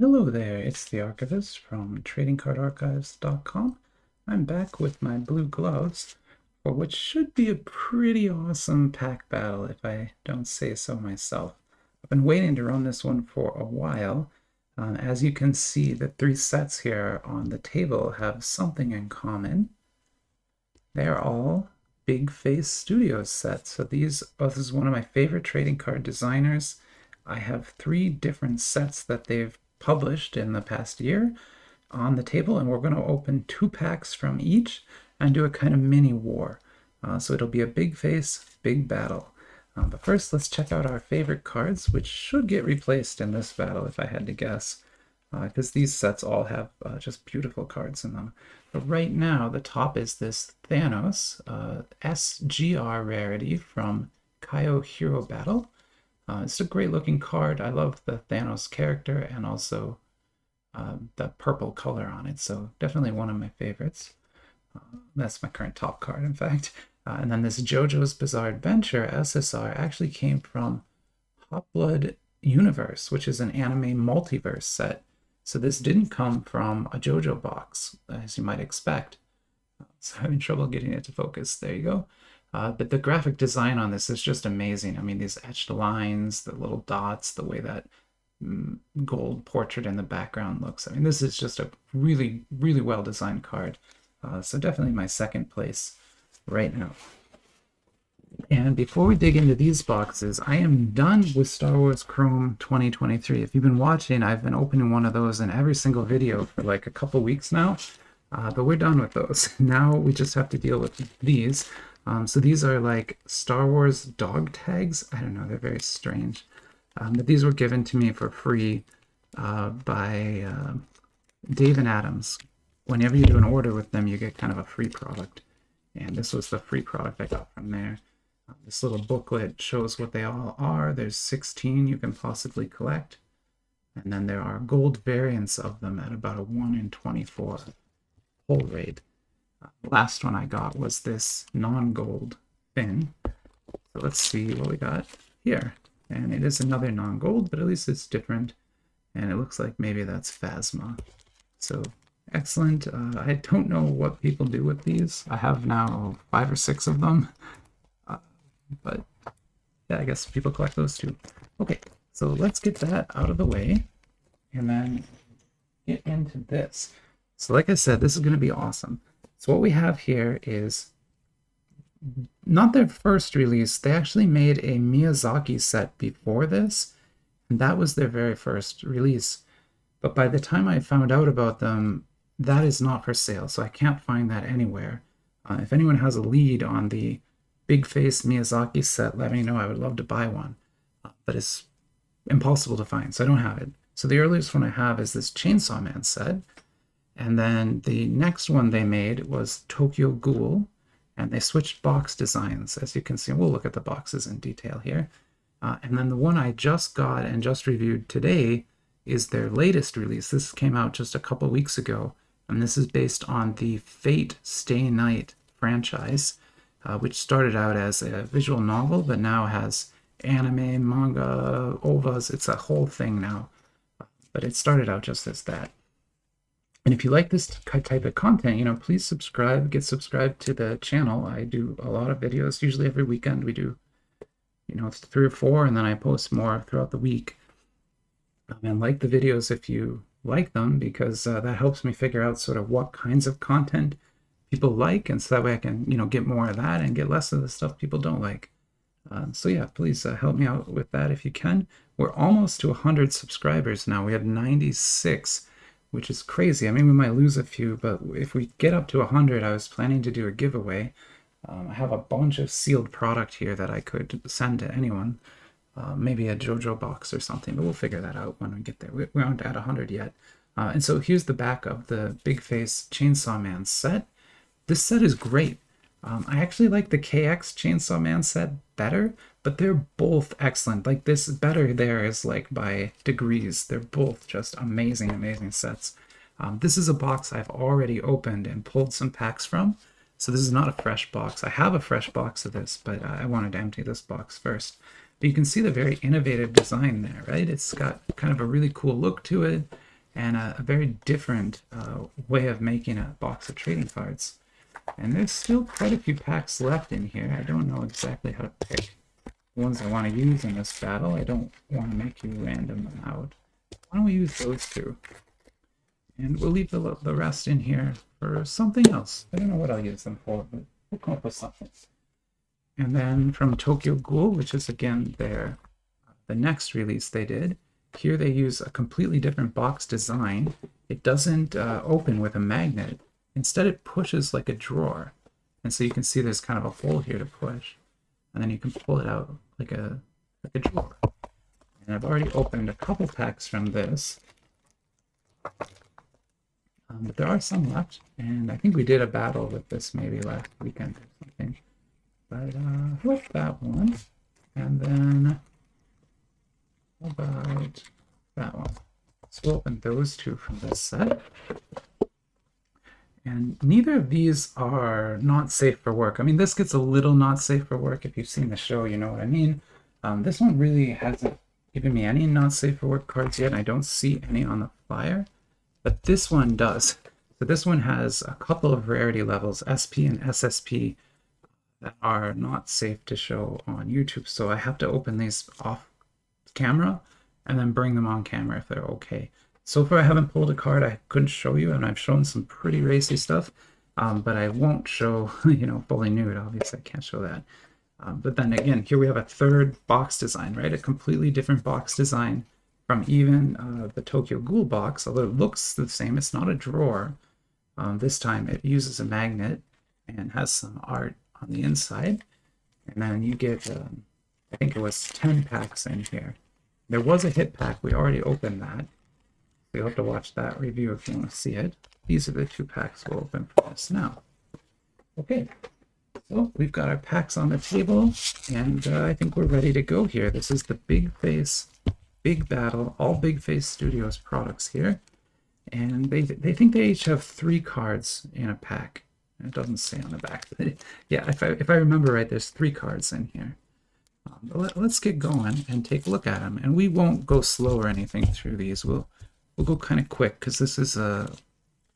Hello there, it's the Archivist from TradingCardArchives.com. I'm back with my blue gloves for what should be a pretty awesome pack battle if I don't say so myself. I've been waiting to run this one for a while. As you can see, the three sets here on the table have something in common. They're all Big Face Studios sets. So this is one of my favorite trading card designers. I have three different sets that they've published in the past year on the table, and we're going to open 2 packs from each and do a kind of mini war. So it'll be a big face, big battle. But first, let's check out our favorite cards, which should get replaced in this battle if I had to guess, because these sets all have just beautiful cards in them. But right now, the top is this Thanos SGR rarity from Kaio Hero Battle. It's a great looking card. I love the Thanos character and also the purple color on it. So definitely one of my favorites. That's my current top card, in fact. And then this JoJo's Bizarre Adventure SSR actually came from Hot Blood Universe, which is an anime multiverse set. So this didn't come from a JoJo box, as you might expect. So I'm having trouble getting it to focus. There you go. But the graphic design on this is just amazing. I mean, these etched lines, the little dots, the way that gold portrait in the background looks. I mean, this is just a really, really well-designed card. So definitely my second place right now. And before we dig into these boxes, I am done with Star Wars Chrome 2023. If you've been watching, I've been opening one of those in every single video for like a couple weeks now. But we're done with those. Now we just have to deal with these. So these are like Star Wars dog tags. I don't know, they're very strange. But these were given to me for free by Dave and Adams. Whenever you do an order with them, you get kind of a free product. And this was the free product I got from there. This little booklet shows what they all are. There's 16 you can possibly collect. And then there are gold variants of them at about a 1 in 24 pull rate. The last one I got was this non-gold fin. So let's see what we got here. And it is another non-gold, but at least it's different. And it looks like maybe that's Phasma. So excellent. I don't know what people do with these. I have now 5 or 6 of them. But yeah, I guess people collect those too. Okay, so let's get that out of the way and then get into this. So like I said, this is going to be awesome. So what we have here is not their first release. They actually made a Miyazaki set before this, and that was their very first release. But by the time I found out about them, that is not for sale, so I can't find that anywhere. If anyone has a lead on the Big Face Miyazaki set, let me know. I would love to buy one. But it's impossible to find, so I don't have it. So the earliest one I have is this Chainsaw Man set. And then the next one they made was Tokyo Ghoul, and they switched box designs, as you can see. We'll look at the boxes in detail here. And then the one I just got and just reviewed today is their latest release. This came out just a couple weeks ago, and this is based on the Fate Stay Night franchise, which started out as a visual novel, but now has anime, manga, OVAs. It's a whole thing now, but it started out just as that. And if you like this type of content, please subscribe, get subscribed to the channel. I do a lot of videos, usually every weekend we do, 3 or 4, and then I post more throughout the week. And like the videos if you like them, because that helps me figure out sort of what kinds of content people like, and so that way I can, get more of that and get less of the stuff people don't like. So yeah, please help me out with that if you can. We're almost to 100 subscribers now. We have 96, which is crazy. I mean, we might lose a few, but if we get up to 100, I was planning to do a giveaway. I have a bunch of sealed product here that I could send to anyone. Maybe a JoJo box or something, but we'll figure that out when we get there. We aren't at 100 yet. And so here's the back of the Big Face Chainsaw Man set. This set is great. I actually like the KX Chainsaw Man set better, but they're both excellent. Like this better there is like by degrees. They're both just amazing, amazing sets. This is a box I've already opened and pulled some packs from. So this is not a fresh box. I have a fresh box of this, but I wanted to empty this box first. But you can see the very innovative design there, right? It's got kind of a really cool look to it. and a very different way of making a box of trading cards. And there's still quite a few packs left in here. I don't know exactly how to pick the ones I want to use in this battle. I don't want to make you random them out. Why don't we use those two? And we'll leave the rest in here for something else. I don't know what I'll use them for, but we'll come up with something. And then from Tokyo Ghoul, which is again the next release they did, here they use a completely different box design. It doesn't open with a magnet. Instead, it pushes like a drawer. And so you can see there's kind of a hole here to push. And then you can pull it out like a drawer. And I've already opened a couple packs from this. But there are some left. And I think we did a battle with this maybe last weekend or something. But with that one. And then how about that one? So we'll open those two from this set. And neither of these are not safe for work. I mean, this gets a little not safe for work. If you've seen the show, you know what I mean. This one really hasn't given me any not safe for work cards yet. I don't see any on the flyer, but this one does. So this one has a couple of rarity levels, SP and SSP, that are not safe to show on YouTube. So I have to open these off camera and then bring them on camera if they're okay. So far I haven't pulled a card I couldn't show you, and I've shown some pretty racy stuff, but I won't show, fully nude. Obviously I can't show that. But then again, here we have a third box design, right? A completely different box design from even the Tokyo Ghoul box, although it looks the same. It's not a drawer. This time it uses a magnet and has some art on the inside. And then you get, I think it was 10 packs in here. There was a hit pack. We already opened that. You'll have to watch that review if you want to see it. These are the 2 packs we'll open for this now. Okay, so we've got our packs on the table, and I think we're ready to go here. This is the Big Face, Big Battle, all Big Face Studios products here. And they think they each have 3 cards in a pack. It doesn't say on the back. But yeah, if I remember right, there's 3 cards in here. Let's get going and take a look at them. And we won't go slow or anything through these. We'll go kind of quick because this is a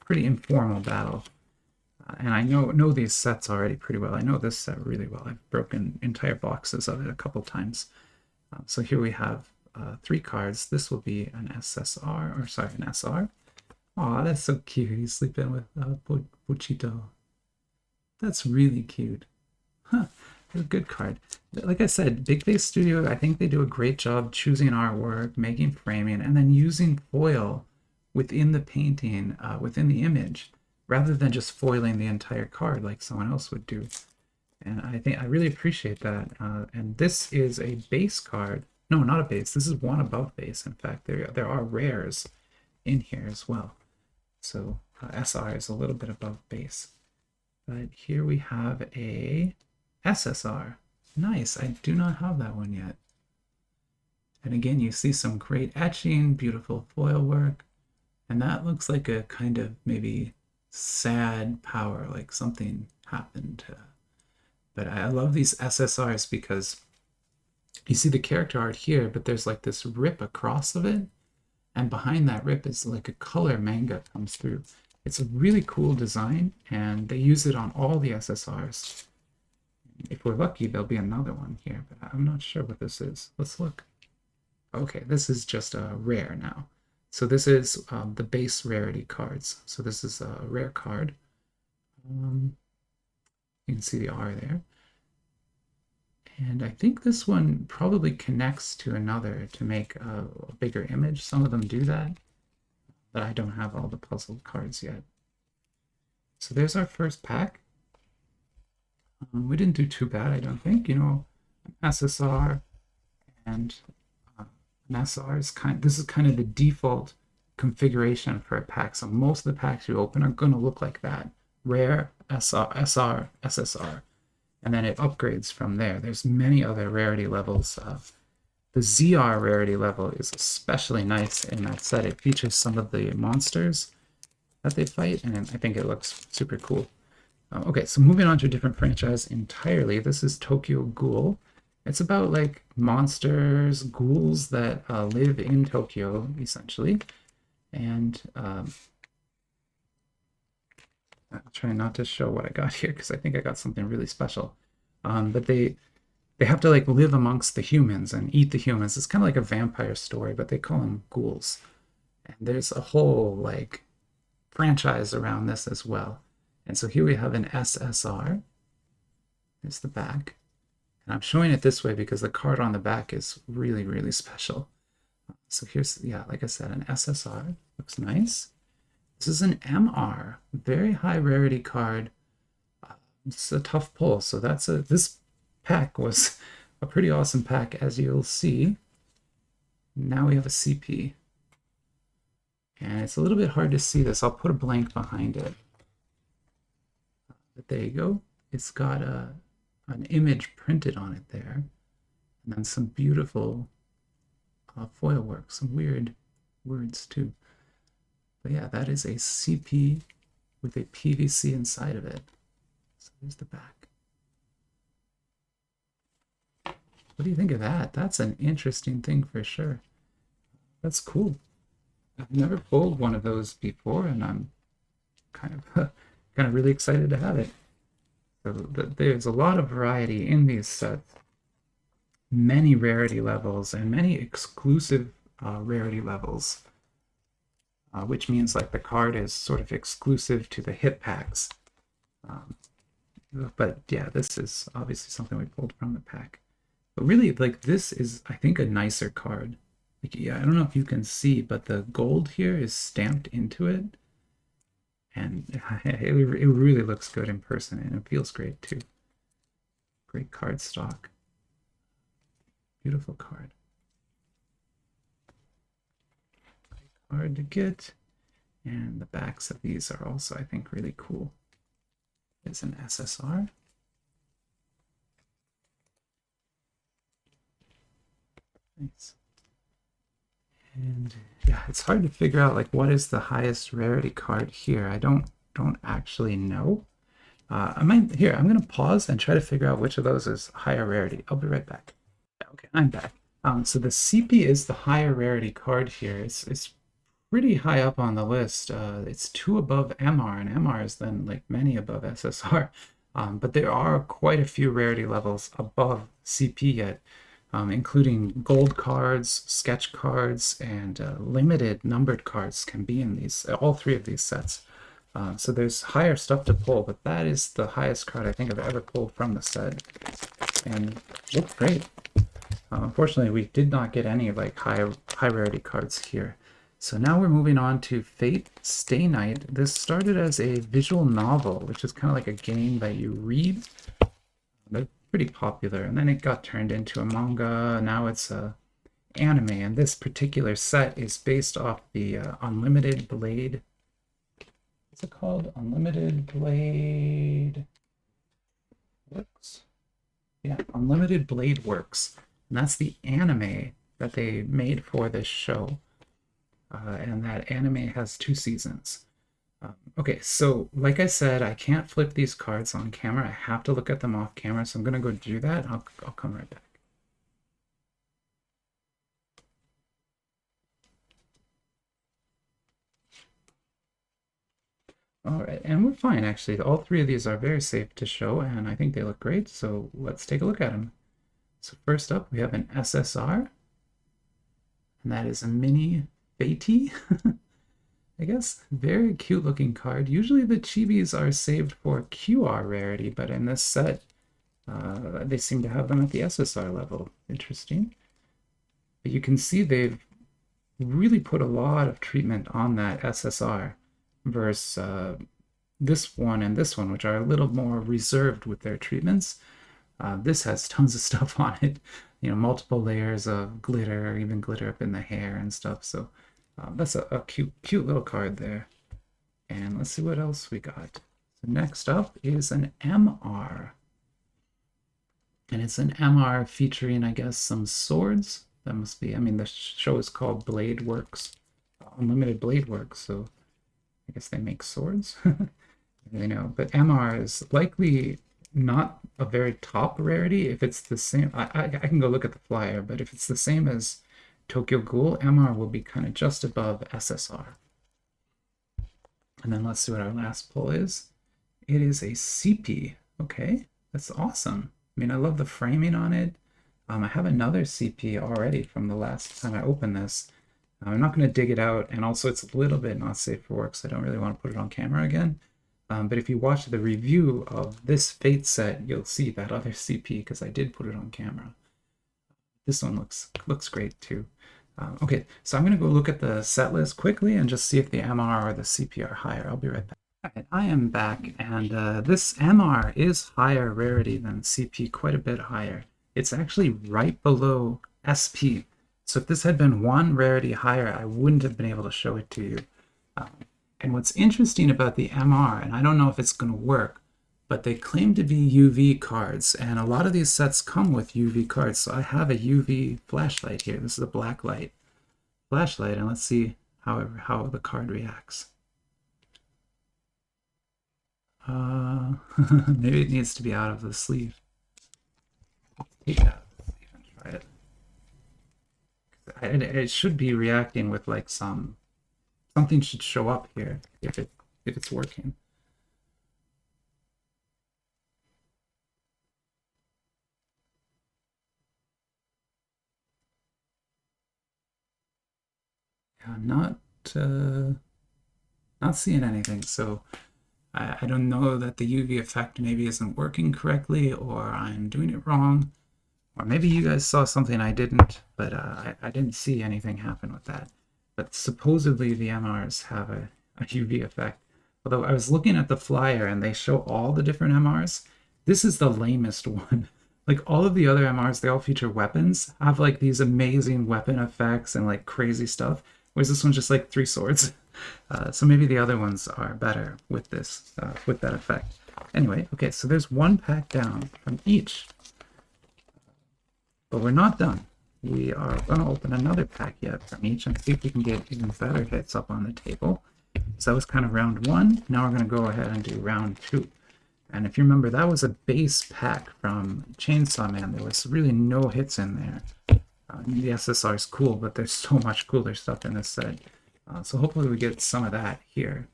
pretty informal battle. And I know these sets already pretty well. I know this set really well. I've broken entire boxes of it a couple times. So here we have 3 cards. This will be an SSR, or sorry, an SR. Aw, that's so cute. He's sleeping with Pochito. That's really cute. Huh. A good card. Like I said, Big Face Studio, I think they do a great job choosing artwork, making framing, and then using foil within the painting, within the image, rather than just foiling the entire card like someone else would do. And I really appreciate that. And this is a base card. No, not a base. This is one above base. In fact, there are rares in here as well. So SR is a little bit above base. But here we have a SSR. Nice. I do not have that one yet. And again, you see some great etching, beautiful foil work. And that looks like a kind of maybe sad power, like something happened. But I love these SSRs because you see the character art here, but there's like this rip across of it. And behind that rip is like a color manga comes through. It's a really cool design, and they use it on all the SSRs. If we're lucky, there'll be another one here, but I'm not sure what this is. Let's look. Okay, this is just a rare now. So this is the base rarity cards. So this is a rare card. You can see the R there. And I think this one probably connects to another to make a bigger image. Some of them do that, but I don't have all the puzzle cards yet. So there's our first pack. We didn't do too bad, I don't think. An SSR and an SR is this is kind of the default configuration for a pack. So most of the packs you open are going to look like that. Rare, SR, SSR. And then it upgrades from there. There's many other rarity levels. The ZR rarity level is especially nice in that set. It features some of the monsters that they fight, and I think it looks super cool. Okay, so moving on to a different franchise entirely. This is Tokyo Ghoul. It's about like monsters, ghouls that live in Tokyo, essentially. And I'm trying not to show what I got here because I think I got something really special. But they have to like live amongst the humans and eat the humans. It's kind of like a vampire story, but they call them ghouls. And there's a whole like franchise around this as well. And so here we have an SSR. There's the back. And I'm showing it this way because the card on the back is really, really special. So here's, yeah, like I said, an SSR. Looks nice. This is an MR, very high rarity card. It's a tough pull. So this pack was a pretty awesome pack, as you'll see. Now we have a CP. And it's a little bit hard to see this. I'll put a blank behind it. But there you go. It's got an image printed on it there. And then some beautiful foil work, some weird words too. But yeah, that is a CP with a PVC inside of it. So there's the back. What do you think of that? That's an interesting thing for sure. That's cool. I've never pulled one of those before, and I'm kind of really excited to have it. So there's a lot of variety in these sets, many rarity levels and many exclusive rarity levels, which means like the card is sort of exclusive to the hit packs. But yeah, this is obviously something we pulled from the pack. But really, like this is, I think, a nicer card. Like, yeah, I don't know if you can see, but the gold here is stamped into it. And it really looks good in person, and it feels great too. Great card stock. Beautiful card. Great card to get. And the backs of these are also, I think, really cool. It's an SSR. Nice. And yeah, it's hard to figure out like what is the highest rarity card here. I don't actually know. I'm gonna pause and try to figure out which of those is higher rarity. I'll be right back. Okay, I'm back. So the CP is the higher rarity card here. It's pretty high up on the list. It's 2 above MR, and MR is then like many above SSR. But there are quite a few rarity levels above CP yet, including gold cards, sketch cards, and limited numbered cards can be in these, all 3 of these sets. So there's higher stuff to pull, but that is the highest card I think I've ever pulled from the set. And looks great. Unfortunately, we did not get any like high rarity cards here. So now we're moving on to Fate Stay Night. This started as a visual novel, which is kind of like a game that you read. They're pretty popular, and then it got turned into a manga. Now it's a anime, and this particular set is based off the Unlimited Blade. What's it called? Unlimited Blade Works? Yeah, Unlimited Blade Works. And that's the anime that they made for this show. And that anime has 2 seasons. Okay, so like I said, I can't flip these cards on camera. I have to look at them off camera, so I'm gonna go do that. I'll come right back. All right, and we're fine actually. All 3 of these are very safe to show, and I think they look great. So let's take a look at them. So first up, we have an SSR, and that is a mini Fatey. I guess very cute looking card. Usually the chibis are saved for QR rarity, but in this set, they seem to have them at the SSR level. Interesting. But you can see they've really put a lot of treatment on that SSR versus this one and this one, which are a little more reserved with their treatments. This has tons of stuff on it, you know, multiple layers of glitter, even glitter up in the hair and stuff. So that's a cute little card there. And let's see what else we got. So next up is an MR. And it's an MR featuring, I guess, some swords. That must be, I mean, the show is called Blade Works, Unlimited Blade Works, so I guess they make swords. You know, but MR is likely not a very top rarity. If it's the same, I can go look at the flyer, but if it's the same as Tokyo Ghoul, MR will be kind of just above SSR. And then let's see what our last pull is. It is a CP. Okay, that's awesome. I mean, I love the framing on it. I have another CP already from the last time I opened this. I'm not going to dig it out, and also it's a little bit not safe for work, so I don't really want to put it on camera again. But if you watch the review of this Fate set, you'll see that other CP because I did put it on camera. This one looks great too. Okay, so I'm going to go look at the set list quickly and just see if the MR or the CP are higher. I'll be right back. All right, I am back, and this MR is higher rarity than CP, quite a bit higher. It's actually right below SP. So if this had been one rarity higher, I wouldn't have been able to show it to you. And what's interesting about the MR, and I don't know if it's going to work, but they claim to be UV cards, and a lot of these sets come with UV cards. So I have a UV flashlight here. This is a black light flashlight, and let's see how the card reacts. Maybe it needs to be out of the sleeve. Take it out of the sleeve and try it. It should be reacting with like something should show up here if it's working. Yeah, not seeing anything. So I don't know that the UV effect maybe isn't working correctly, or I'm doing it wrong, or maybe you guys saw something I didn't, but I didn't see anything happen with that. But supposedly the MRs have a UV effect. Although I was looking at the flyer and they show all the different MRs. This is the lamest one. Like all of the other MRs, they all feature weapons, have like these amazing weapon effects and like crazy stuff. Whereas this one's just like 3 swords. So maybe the other ones are better with this, with that effect. Anyway, okay, so there's one pack down from each. But we're not done. We are going to open another pack yet from each and see if we can get even better hits up on the table. So that was kind of round 1. Now we're going to go ahead and do round 2. And if you remember, that was a base pack from Chainsaw Man. There was really no hits in there. The SSR is cool, but there's so much cooler stuff in this set. So hopefully we get some of that here.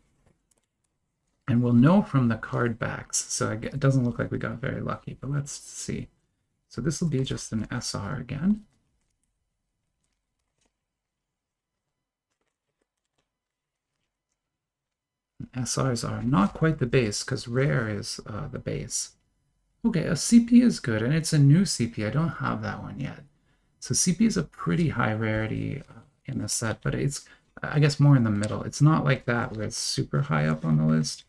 And we'll know from the card backs. So it doesn't look like we got very lucky, but let's see. So this will be just an SR again. SRs are not quite the base because rare is the base. Okay, a CP is good, and it's a new CP. I don't have that one yet. So CP is a pretty high rarity in the set, but it's, I guess, more in the middle. It's not like that where it's super high up on the list.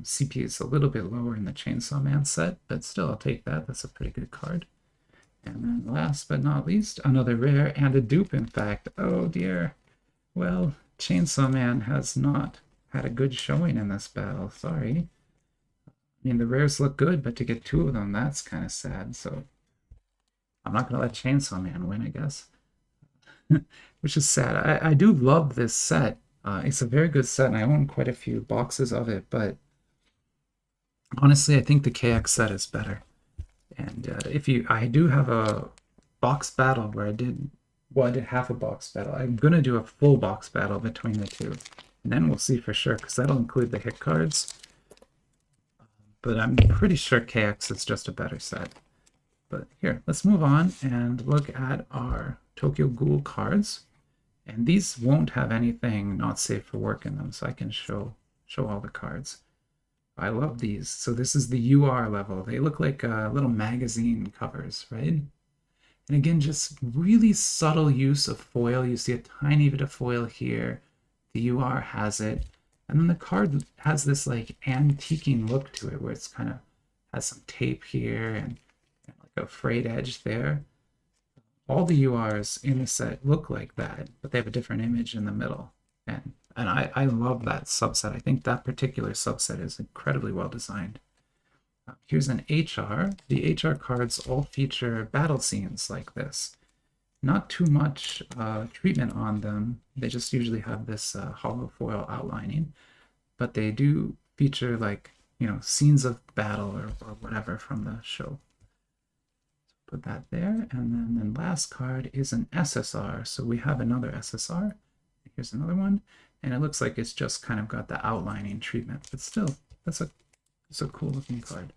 CP is a little bit lower in the Chainsaw Man set, but still, I'll take that. That's a pretty good card. And then last but not least, another rare and a dupe, in fact. Oh dear. Well, Chainsaw Man has not had a good showing in this battle. Sorry. I mean, the rares look good, but to get 2 of them, that's kind of sad. So I'm not going to let Chainsaw Man win, I guess. Which is sad. I do love this set. It's a very good set, and I own quite a few boxes of it, but honestly, I think the KX set is better. And I do have a box battle where I did half a box battle. I'm going to do a full box battle between the 2. And then we'll see for sure, because that'll include the hit cards. But I'm pretty sure KX is just a better set. But here, let's move on and look at our Tokyo Ghoul cards. And these won't have anything not safe for work in them, so I can show all the cards. I love these. So this is the UR level. They look like little magazine covers, right? And again, just really subtle use of foil. You see a tiny bit of foil here. The UR has it. And then the card has this like antiquing look to it, where it's kind of has some tape here and like a frayed edge there. All the URs in the set look like that, but they have a different image in the middle. And I love that subset. I think that particular subset is incredibly well designed. Here's an HR. The HR cards all feature battle scenes like this. Not too much treatment on them. They just usually have this hollow foil outlining, but they do feature like, you know, scenes of battle or whatever from the show. Put that there, and then the last card is an SSR. So we have another SSR. Here's another one, and it looks like it's just kind of got the outlining treatment, but still, that's a cool looking card.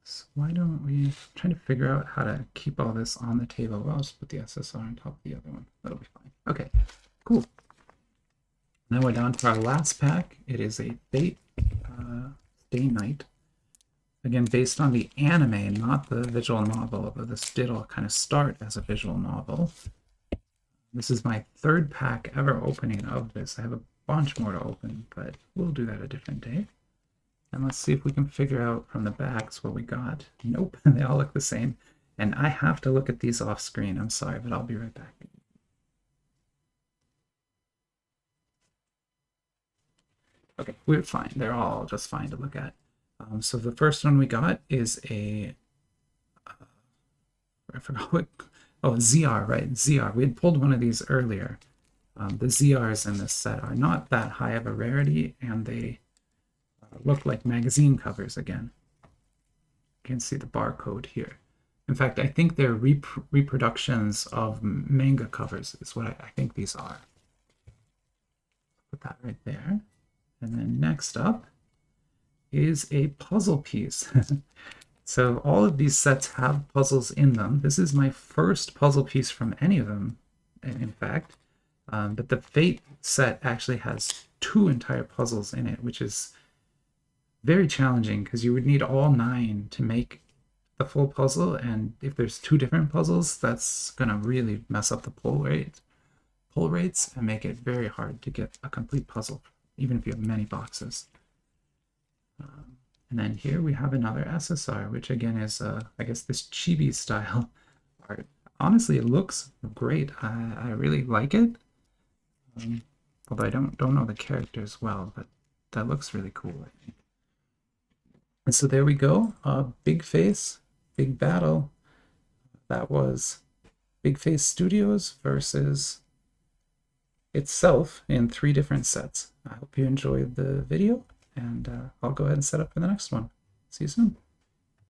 So why don't we try to figure out how to keep all this on the table? Well, I'll just put the SSR on top of the other one. That'll be fine. Okay, cool. Now we're down to our last pack. It is a Fate Stay Night. Again, based on the anime, not the visual novel, although this did all kind of start as a visual novel. This is my third pack ever opening of this. I have a bunch more to open, but we'll do that a different day. And let's see if we can figure out from the backs what we got. Nope, they all look the same. And I have to look at these off screen. I'm sorry, but I'll be right back. Okay, we're fine. They're all just fine to look at. So the first one we got is a, I forgot what, oh, ZR, right? ZR. We had pulled one of these earlier. The ZRs in this set are not that high of a rarity, and they look like magazine covers again. You can see the barcode here. In fact, I think they're reproductions of manga covers is what I think these are. Put that right there. And then next up is a puzzle piece. So all of these sets have puzzles in them. This is my first puzzle piece from any of them, in fact. But the Fate set actually has 2 entire puzzles in it, which is very challenging because you would need all 9 to make the full puzzle. And if there's 2 different puzzles, that's going to really mess up the pull rates and make it very hard to get a complete puzzle, even if you have many boxes. And then here we have another SSR, which again is, I guess, this chibi style art. Honestly, it looks great. I really like it. Although I don't know the characters well, but that looks really cool, I think. And so there we go. Big Face, Big Battle. That was Big Face Studios versus itself in 3 different sets. I hope you enjoyed the video, and I'll go ahead and set up for the next one. See you soon.